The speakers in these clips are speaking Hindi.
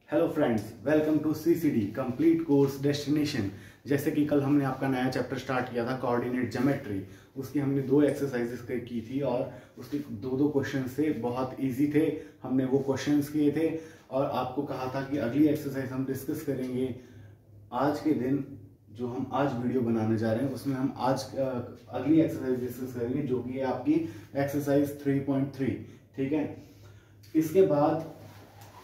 Hello friends, welcome to CCD complete course destination. जैसे कि कल हमने आपका नया चैप्टर स्टार्ट किया था कोऑर्डिनेट ज्योमेट्री। उसकी हमने 2 एक्सरसाइजेस की थी और उसके दो क्वेश्चन थे, बहुत इजी थे। हमने वो क्वेश्चंस किए थे और आपको कहा था कि अगली एक्सरसाइज हम डिस्कस करेंगे आज के दिन। जो हम आज वीडियो बनाने जा रहे हैं उसमें हम आज अगली एक्सरसाइज डिस्कस करेंगे, जो कि है आपकी एक्सरसाइज 3.3। ठीक है, इसके बाद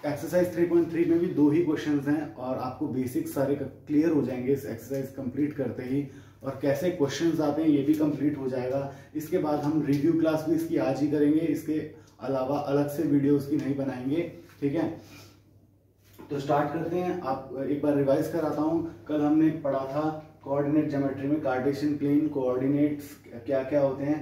एक्सरसाइज 3.3 में भी 2 ही क्वेश्चंस हैं और आपको बेसिक सारे क्लियर हो जाएंगे इस एक्सरसाइज कंप्लीट करते ही, और कैसे क्वेश्चंस आते हैं ये भी कंप्लीट हो जाएगा। इसके बाद हम रिव्यू क्लास भी इसकी आज ही करेंगे, इसके अलावा अलग से वीडियो उसकी नहीं बनाएंगे। ठीक है, तो स्टार्ट करते हैं। आप एक बार रिवाइज कराता हूँ। कल हमने पढ़ा था कोऑर्डिनेट ज्योमेट्री में कार्टेशियन प्लेन कोऑर्डिनेट्स क्या क्या होते हैं।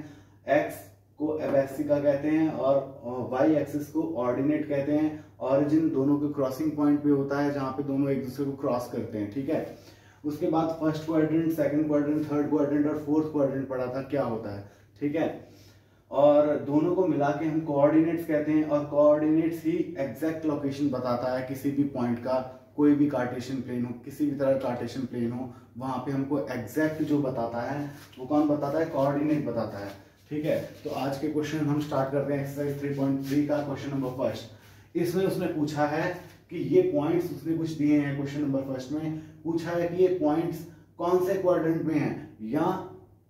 एक्स को एबैसिका कहते हैं और वाई एक्सिस को ऑर्डिनेट कहते हैं। ऑरिजिन दोनों के क्रॉसिंग पॉइंट पे होता है, जहां पे दोनों एक दूसरे को क्रॉस करते हैं। ठीक है, उसके बाद first quadrant, second quadrant, third quadrant और फोर्थ क्वाड्रेंट पढ़ा था क्या होता है। ठीक है, और दोनों को मिला के हम कोऑर्डिनेट्स कहते हैं और कोऑर्डिनेट्स ही एग्जैक्ट लोकेशन बताता है किसी भी पॉइंट का। कोई भी कार्टेशियन प्लेन हो, किसी भी तरह कार्टेशियन प्लेन हो, वहां पे हमको एग्जैक्ट जो बताता है वो कौन बताता है? कोऑर्डिनेट बताता है। ठीक है, तो आज के क्वेश्चन हम स्टार्ट करते हैं एक्सरसाइज 3.3 का क्वेश्चन नंबर फर्स्ट। इसमें उसने पूछा है कि ये पॉइंट्स उसने कुछ दिए हैं। क्वेश्चन नंबर फर्स्ट में पूछा है कि ये पॉइंट्स कौन से क्वाड्रेंट में हैं या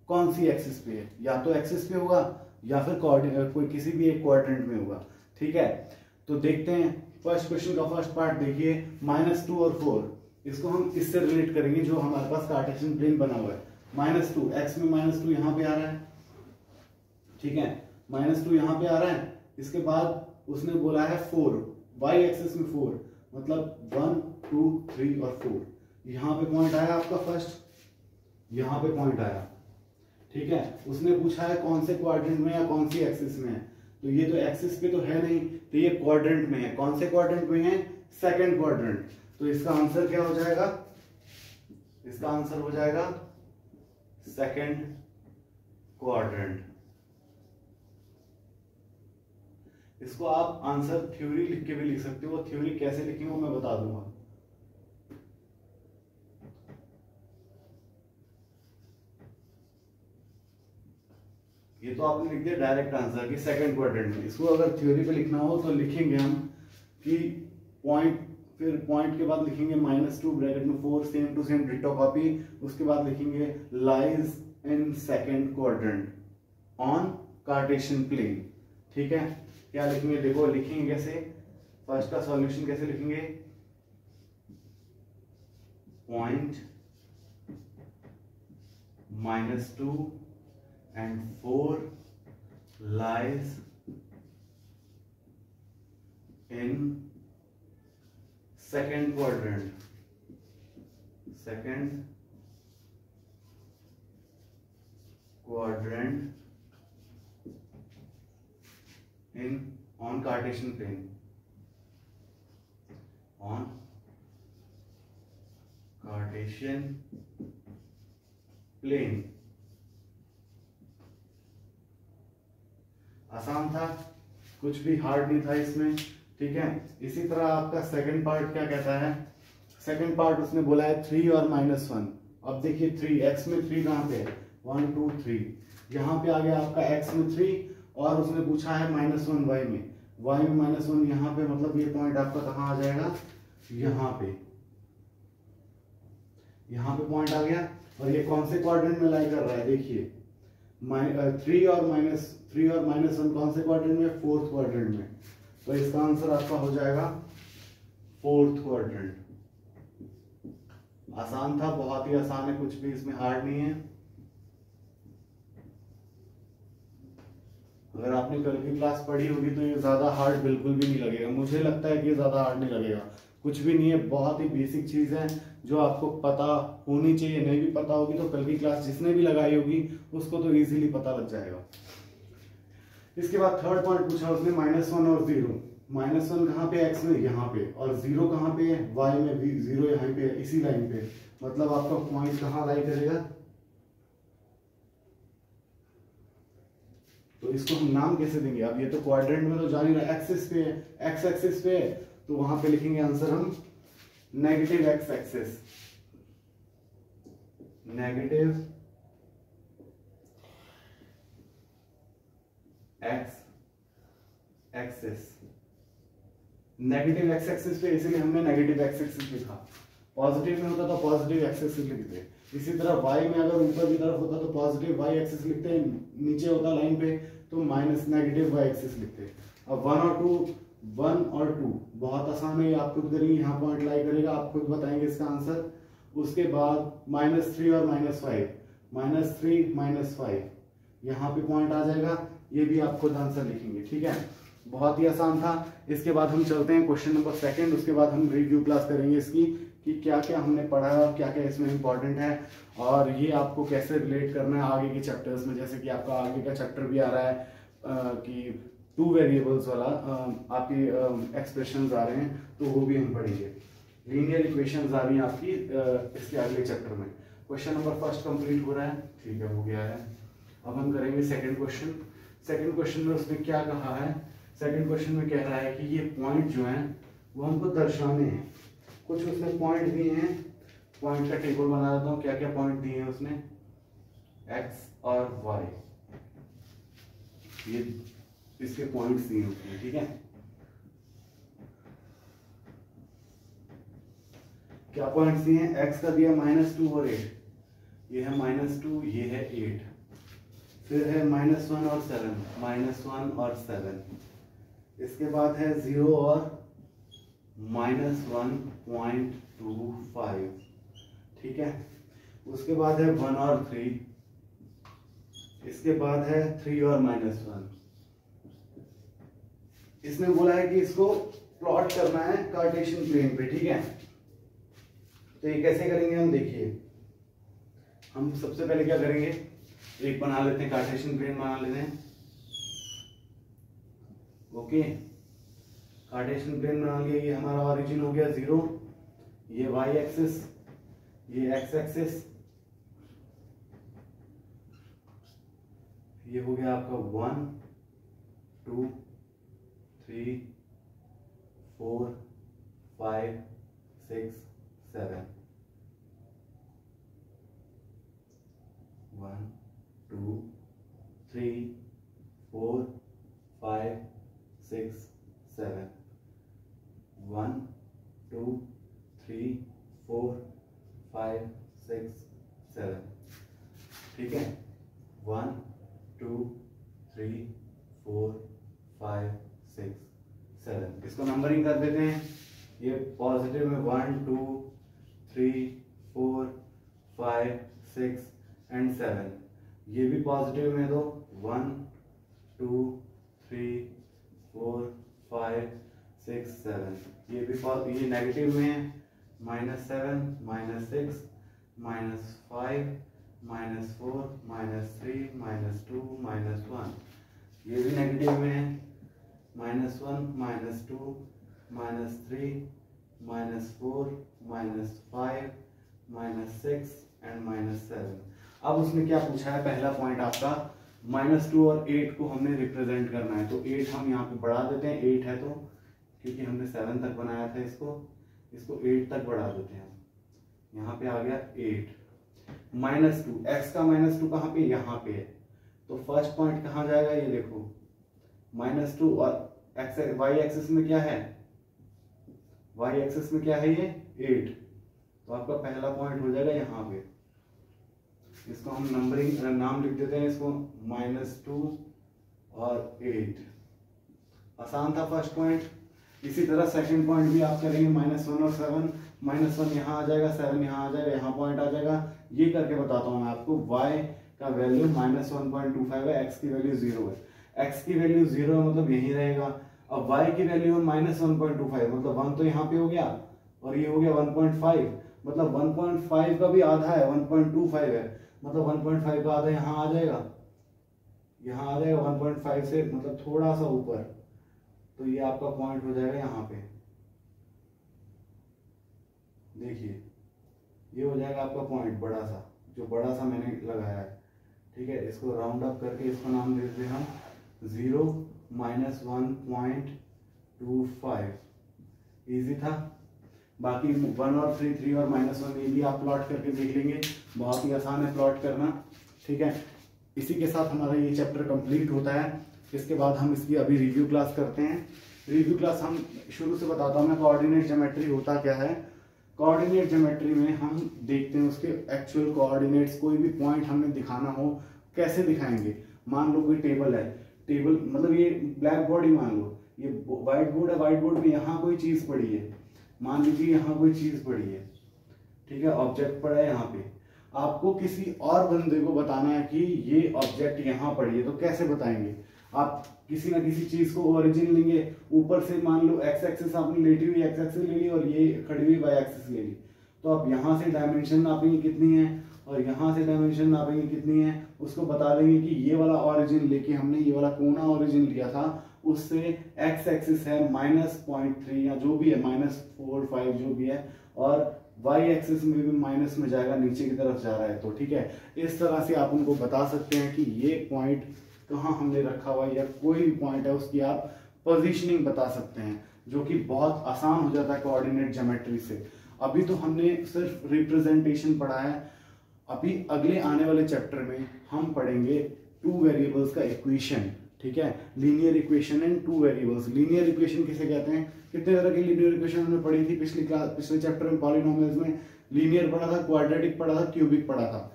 कौन सी एक्सिस पे है। या तो एक्सिस पे होगा या फिर कोई किसी भी एक क्वाड्रेंट में होगा। ठीक है, तो देखते हैं फर्स्ट क्वेश्चन का फर्स्ट पार्ट। देखिए -2 और 4, इसको हम इससे रिलेट करेंगे जो हमारे पास कार्टेशियन प्लेन बना हुआ है। -2, एक्स में -2 यहाँ पे आ रहा है। ठीक है, -2 यहाँ पे आ रहा है। इसके बाद उसने बोला है 4, वाई एक्सिस में 4, मतलब 1 2 3 और 4। यहाँ पे पॉइंट आया आपका फर्स्ट, यहाँ पे पॉइंट आया। ठीक है, उसने पूछा है कौन से क्वाड्रेंट में या कौन सी एक्सिस में है। तो ये तो एक्सिस पे तो है नहीं, तो ये क्वाड्रेंट में है। कौन से क्वाड्रेंट में है? Second quadrant. तो इसका आंसर क्या हो जाएगा? इसका आंसर हो जाएगा सेकंड क्वाड्रेंट। इसको आप आंसर थ्योरी लिख के भी लिख सकते हो। थ्योरी कैसे लिखेंगे वो मैं बता दूंगा। ये तो आपने लिख दिया डायरेक्ट आंसर कि सेकंड क्वाड्रेंट में। इसको अगर थ्योरी पे लिखना हो तो लिखेंगे हम कि पॉइंट, फिर पॉइंट के बाद लिखेंगे -2 ब्रैकेट में 4, same to same ditto copy. उसके बाद लिखेंगे lies in second quadrant on Cartesian plane. ठीक है, क्या लिखेंगे? देखो लिखेंगे कैसे। फर्स्ट का सॉल्यूशन कैसे लिखेंगे? Point -2 and 4 lies in second quadrant, second quadrant in on Cartesian plane, on Cartesian plane। आसान था, कुछ भी हार्ड नहीं था इसमें। ठीक है, इसी तरह आपका सेकंड पार्ट क्या कहता है? सेकंड पार्ट उसने बोला है 3 और -1। अब देखिए 3, एक्स में 3 कहां पे है? 1 2 3, यहां पे आ गया आपका एक्स में 3। और उसने पूछा है -1 वाई में। वाई में -1 यहाँ पे, मतलब ये पॉइंट आपका कहाँ आ जाएगा? यहाँ पे, यहाँ पे पॉइंट आ गया। और ये कौन से क्वाड्रेंट में लाई कर रहा है? देखिए 3 और -1 कौन से क्वाड्रेंट में? फोर्थ क्वाड्रेंट में। तो इसका आंसर आपका हो जाएगा फोर्थ क्वाड्रेंट। आसान था, बहुत ही आसान है, कुछ भी इसमें हार्ड नहीं है। अगर आपने कल की क्लास पढ़ी होगी तो ये ज्यादा हार्ड बिल्कुल भी नहीं लगेगा। मुझे लगता है कि ये ज्यादा हार्ड नहीं लगेगा, कुछ भी नहीं है। बहुत ही बेसिक चीज है जो आपको पता होनी चाहिए। नहीं भी पता होगी तो कल की क्लास जिसने भी लगाई होगी उसको तो इजीली पता लग जाएगा। इसके बाद थर्ड पॉइंट पूछा उसने -1 और 0। -1 कहाँ पे? एक्स में, यहाँ पे। और 0 कहाँ पे है? वाई में भी। 0 यहाँ पे, इसी लाइन पे। मतलब आपका पॉइंट कहाँ लाई करेगा? तो इसको हम नाम कैसे देंगे? अब ये तो क्वाड्रेंट में तो जान ही रहा, एक्सिस पे है, एक्स एक्सिस पे है, तो वहां पे लिखेंगे आंसर हम negative x axis, negative x axis, negative x axis पे इसीलिए हमने नेगेटिव एक्स एक्सिस लिखा, पॉजिटिव में होता तो पॉजिटिव एक्स एक्सिस लिखते। इसी तरह y में अगर ऊपर की तरफ होता तो पॉजिटिव y एक्सिस लिखते, नीचे होता लाइन पे तो माइनस नेगेटिव y एक्सिस लिखते। अब 1 और 2 बहुत आसान है, आप खुद करेंगे, यहाँ पॉइंट लाई करेगा, आप खुद बताएंगे इसका आंसर। उसके बाद -3 और -5, -3 -5 यहाँ पे पॉइंट आ जाएगा, ये भी आप खुद आंसर लिखेंगे, ठीक है। बहुत ही आसान था। इसके बाद हम चलते हैं क्वेश्चन नंबर 2, उसके बाद हम रिव्यू क्लास करेंगे इसकी कि क्या क्या हमने पढ़ा है और क्या क्या इसमें इंपॉर्टेंट है, और ये आपको कैसे रिलेट करना है आगे के चैप्टर्स में। जैसे कि आपका आगे का चैप्टर भी आ रहा है कि 2 वेरिएबल्स वाला, आपकी एक्सप्रेशंस आ रहे हैं, तो वो भी हम पढ़ेंगे। लीनियर इक्वेशंस आ रही हैं आपकी इसके अगले चैप्टर में। क्वेश्चन नंबर 1 कंप्लीट हो रहा है, ठीक है, हो गया है। अब हम करेंगे सेकंड क्वेश्चन। सेकंड क्वेश्चन में उसने क्या कहा है, सेकंड क्वेश्चन में कह रहा है कि ये पॉइंट जो है वो हमको दर्शाने हैं। कुछ उसने पॉइंट दिए हैं, पॉइंट का टेबल बना देता हूँ, क्या क्या पॉइंट दिए हैं उसने, x और y, ये इसके पॉइंट्स दिए होते हैं, ठीक है। क्या पॉइंट्स दिए हैं, x का दिया -2 और 8, ये है -2, ये है 8, फिर है -1 और 7, -1 और 7, इसके बाद है 0 और -1.25, ठीक है। उसके बाद है 1 और 3, इसके बाद है 3 और -1। इसने बोला है कि इसको प्लॉट करना है कार्टेशियन प्लेन पे, ठीक है। तो ये कैसे करेंगे हम, देखिए, हम सबसे पहले क्या करेंगे, एक बना लेते हैं, कार्टेशियन प्लेन बना लेते हैं, ओके। कार्टेशियन प्लेन बना लिया, ये हमारा ओरिजिन हो गया 0, ये y एक्सिस, ये x एक्सिस, ये हो गया आपका 1 2 3 4 5 6 7, 1 2 3 4 5 6 7, 1 2 3 4 5 6 7, ठीक है। 1 2 3 4 5 6 7, इसको नंबरिंग कर देते हैं। ये पॉजिटिव में 1 2 3 4 5 6 एंड 7, ये भी पॉजिटिव में दो, 1 2 3 4 5 6 7, ये भी ये नेगेटिव में है, -7 -6 -5 -4 -3 -2 -1, ये भी नेगेटिव में है, -1 -2 -3 -4 -5 -6 एंड -7। अब उसने क्या पूछा है, पहला पॉइंट आपका -2 और 8 को हमने रिप्रेजेंट करना है, तो 8 हम यहाँ पे बढ़ा देते हैं, 8 है तो, क्योंकि हमने 7 तक बनाया था इसको 8 तक बढ़ा देते हैं, यहाँ पे आ गया 8। -2, x का -2 कहाँ पे, यहाँ पे है, तो फर्स्ट पॉइंट कहाँ जाएगा, ये देखो, -2 और y एक्सिस में क्या है, y एक्सिस में क्या है, ये 8, तो आपका पहला पॉइंट हो जाएगा यहाँ पे। इसको हम नंबरिंग नाम लिख देते हैं, इसको -2 और 8, आसान था फर्स्ट पॉइंट। इसी तरह सेकंड पॉइंट भी आप करेंगे, -1 और 7, -1 यहाँ आ जाएगा, 7 यहाँ आ जाएगा, यहाँ पॉइंट आ जाएगा। ये करके बताता हूँ मैं आपको, y का वैल्यू -1.25 है, x की वैल्यू 0 है, x की वैल्यू 0 है मतलब यही रहेगा। अब y की वैल्यू -1.25 मतलब 1 तो यहाँ पे हो गया, और ये हो गया 1.5, मतलब 1.5 का भी आधा है, 1.25 है, मतलब 1.5 का आधा यहाँ आ जाएगा, यहाँ आ जाएगा 1.5 से मतलब थोड़ा सा ऊपर, तो ये आपका पॉइंट हो जाएगा यहाँ पे, देखिए ये हो जाएगा आपका पॉइंट बड़ा सा, जो बड़ा सा मैंने लगाया है, ठीक है। इसको राउंड अप करके इसको नाम दे देते हैं हम 0 -1.25, इजी था। बाकी 1 और 3 और -1 ये भी आप प्लॉट करके देख लेंगे, बहुत ही आसान है प्लॉट करना, ठीक है। इसी के साथ हमारा ये चैप्टर कंप्लीट होता है। इसके बाद हम इसकी अभी रिव्यू क्लास करते हैं। रिव्यू क्लास हम शुरू से बताता हूँ मैं, कोऑर्डिनेट ज्योमेट्री होता क्या है। कोऑर्डिनेट ज्योमेट्री में हम देखते हैं उसके एक्चुअल कोऑर्डिनेट्स, कोई भी पॉइंट हमें दिखाना हो कैसे दिखाएंगे। मान लो कोई टेबल है, टेबल मतलब ये ब्लैक बोर्ड ही मान लो, ये व्हाइट बोर्ड है, व्हाइट बोर्ड में यहाँ कोई चीज पड़ी है, मान लीजिए यहाँ कोई चीज पड़ी है, ठीक है, ऑब्जेक्ट पड़ा है यहाँ पे। आपको किसी और बंदे को बताना है कि ये ऑब्जेक्ट यहाँ पड़ी है, तो कैसे बताएंगे। आप किसी ना किसी चीज को ओरिजिन लेंगे, ऊपर से मान लो एक्स एक्सिस आपने लेटी हुई एक्स एक्सिस ले ली और ये खड़ी हुई वाई एक्सिस ले ली, तो आप यहाँ से डायमेंशन नापेंगे कितनी है और यहाँ से डायमेंशन नापेंगे कितनी है, उसको बता देंगे कि ये वाला ओरिजिन लेके हमने ये वाला कोना ओरिजिन लिया था, उससे एक्स एक्सिस है -0.3 या जो भी है -4 5 जो भी है, और वाई एक्सिस में भी माइनस में जाएगा, नीचे की तरफ जा रहा है, तो ठीक है। इस तरह से आप उनको बता सकते हैं कि ये पॉइंट कहाँ हमने रखा हुआ है, या कोई भी पॉइंट है उसकी आप पोजीशनिंग बता सकते हैं, जो कि बहुत आसान हो जाता है कोऑर्डिनेट ज्योमेट्री से। अभी तो हमने सिर्फ रिप्रेजेंटेशन पढ़ा है, अभी अगले आने वाले चैप्टर में हम पढ़ेंगे 2 वेरिएबल्स का इक्वेशन, ठीक है, linear equation and 2 variables. Linear equation किसे कहते हैं, कितने तरह की लीनियर इक्वेशन हमने पढ़ी थी पिछले चैप्टर में। पॉलिनोमियल्स में लीनियर पढ़ा था, क्वाड्रेटिक पढ़ा था, क्यूबिक पढ़ा था।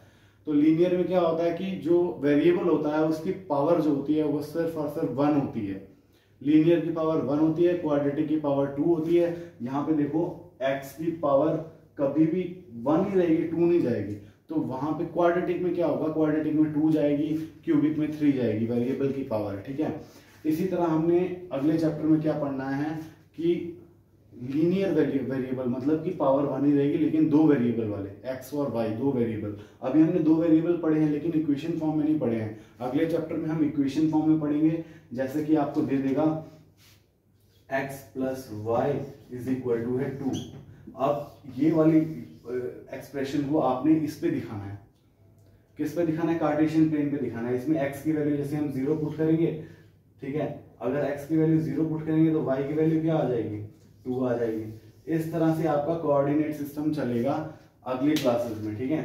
तो लीनियर में क्या होता है कि जो वेरिएबल होता है उसकी पावर जो होती है वो सिर्फ और सिर्फ 1 होती है। लीनियर की पावर 1 होती है, क्वाड्रेटिक की पावर 2 होती है। यहाँ पे देखो x की पावर कभी भी 1 ही रहेगी, 2 नहीं जाएगी। तो वहां पे क्वाड्रेटिक में क्या होगा, क्वाड्रेटिक में 2 जाएगी, क्यूबिक में 3 जाएगी, वेरिएबल की पावर, ठीक है। इसी तरह हमने अगले चैप्टर में क्या पढ़ना है कि लीनियर वेरिएबल मतलब कि पावर 1 ही रहेगी, लेकिन 2 वेरिएबल वाले, x और y 2 वेरिएबल। अभी हमने 2 वेरिएबल पढ़े हैं लेकिन इक्वेशन फॉर्म में नहीं पढ़े हैं। अगले चैप्टर में हम इक्वेशन फॉर्म में पढ़ेंगे, जैसे कि आपको दे देगा x + y = 2। अब ये वाली एक्सप्रेशन को आपने इस पे दिखाना है, किस पे दिखाना है, कार्टेशियन प्लेन पे दिखाना है। इसमें x की वैल्यू जैसे हम 0 पुट करेंगे, ठीक है, अगर x की वैल्यू 0 पुट करेंगे तो y की वैल्यू क्या आ जाएगी, 2 आ जाएगी। इस तरह से आपका कोऑर्डिनेट सिस्टम चलेगा अगली क्लासेस में, ठीक है।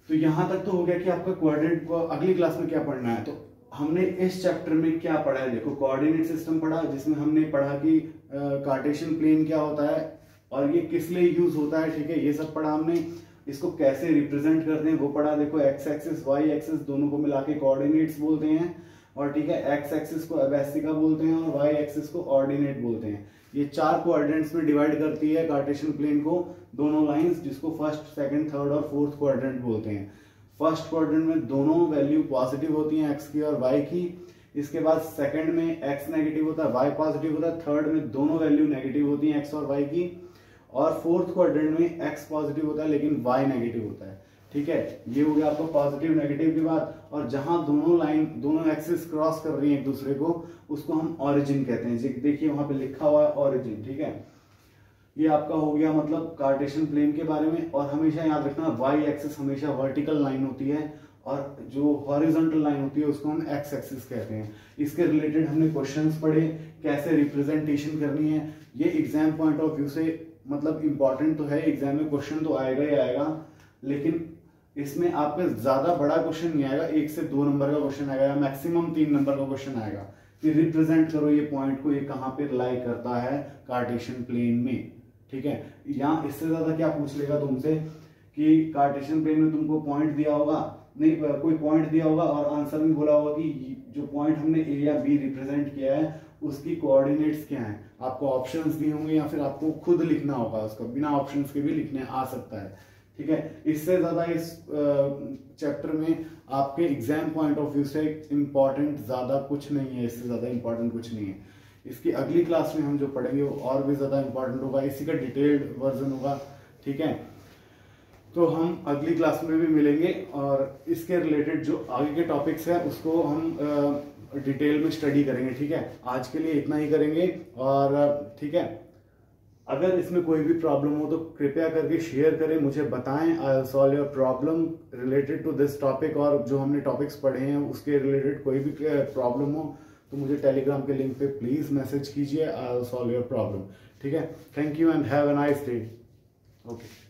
तो यहां तक तो हो गया कि आपका कोऑर्डिनेट को अगली क्लास में क्या पढ़ना है। तो हमने इस चैप्टर में क्या पढ़ा है, देखो कोऑर्डिनेट सिस्टम पढ़ा, जिसमें हमने पढ़ा कि कार्टेशियन प्लेन क्या होता है और ये किस लिए यूज होता है, ठीक है, ये सब पढ़ा हमने। इसको कैसे रिप्रेजेंट करते हैं वो पढ़ा, देखो एक्स एक्सिस वाई एक्सिस दोनों को मिला के कोऑर्डिनेट्स बोलते हैं, और ठीक है, एक्स एक्सिस को अबैसिका बोलते हैं और वाई एक्सिस को ऑर्डिनेट बोलते हैं। ये 4 कोऑर्डिनेट्स में डिवाइड करती है कार्टेशियन प्लेन को, दोनों लाइंस, जिसको फर्स्ट, सेकंड, थर्ड और फोर्थ क्वाड्रेंट बोलते हैं। फर्स्ट क्वाड्रेंट में दोनों वैल्यू पॉजिटिव होती हैं, एक्स की और वाई की। इसके बाद सेकंड में एक्स नेगेटिव होता है, वाई पॉजिटिव होता है। थर्ड में दोनों वैल्यू नेगेटिव होती हैं, एक्स और वाई की। और फोर्थ क्वाड्रेंट में एक्स पॉजिटिव होता है लेकिन वाई नेगेटिव होता है, ठीक है। ये हो गया आपको पॉजिटिव नेगेटिव की बात। और जहां दोनों लाइन, दोनों एक्सिस क्रॉस कर रही है एक दूसरे को, उसको हम ऑरिजिन कहते हैं। देखिए वहां पे लिखा हुआ है ऑरिजिन, ठीक है। ये आपका हो गया मतलब कार्टेशियन प्लेन के बारे में। और हमेशा याद रखना, वाई एक्सिस हमेशा वर्टिकल लाइन होती है और जो हॉरिजॉन्टल लाइन होती है उसको हम एक्स एक्सिस कहते हैं। इसके रिलेटेड हमने क्वेश्चंस पढ़े, कैसे रिप्रेजेंटेशन करनी है। ये एग्जाम पॉइंट ऑफ व्यू से मतलब इंपॉर्टेंट तो है, एग्जाम में क्वेश्चन तो आएगा ही आएगा, लेकिन इसमें आपका ज्यादा बड़ा क्वेश्चन नहीं आएगा, 1 से 2 नंबर का क्वेश्चन आएगा या मैक्सिमम 3 नंबर का क्वेश्चन आएगा कि रिप्रेजेंट करो ये पॉइंट को, ये कहाँ पे लाई करता है कार्टेशियन प्लेन में, ठीक है। यहाँ इससे ज्यादा क्या पूछ लेगा तुमसे कि कार्टेशियन प्लेन में तुमको पॉइंट दिया होगा, नहीं कोई पॉइंट दिया होगा और आंसर में बोला होगा कि जो पॉइंट हमने ए या बी रिप्रेजेंट किया है उसकी कोऑर्डिनेट्स क्या हैं। आपको ऑप्शंस दिए होंगे या फिर आपको खुद लिखना होगा, उसको बिना ऑप्शंस के भी लिखने आ सकता है, ठीक है। इससे ज्यादा इस चैप्टर में आपके एग्जाम पॉइंट ऑफ व्यू से इंपॉर्टेंट ज्यादा कुछ नहीं है, इससे ज्यादा इंपॉर्टेंट कुछ नहीं है। इसकी अगली क्लास में हम जो पढ़ेंगे वो और भी ज्यादा इंपॉर्टेंट होगा, इसी का डिटेल्ड वर्जन होगा, ठीक है। तो हम अगली क्लास में भी मिलेंगे और इसके रिलेटेड जो आगे के टॉपिक्स है उसको हम डिटेल में स्टडी करेंगे, ठीक है। आज के लिए इतना ही करेंगे और ठीक है, अगर इसमें कोई भी प्रॉब्लम हो तो कृपया करके शेयर करें, मुझे बताएं। I will solve your problem related to this topic, और जो हमने टॉपिक्स पढ़े हैं उसके रिलेटेड कोई भी प्रॉब्लम हो तो मुझे टेलीग्राम के लिंक पे प्लीज़ मैसेज कीजिए, आई विल सॉल्व योर प्रॉब्लम। ठीक है, thank you and have a nice day. Okay.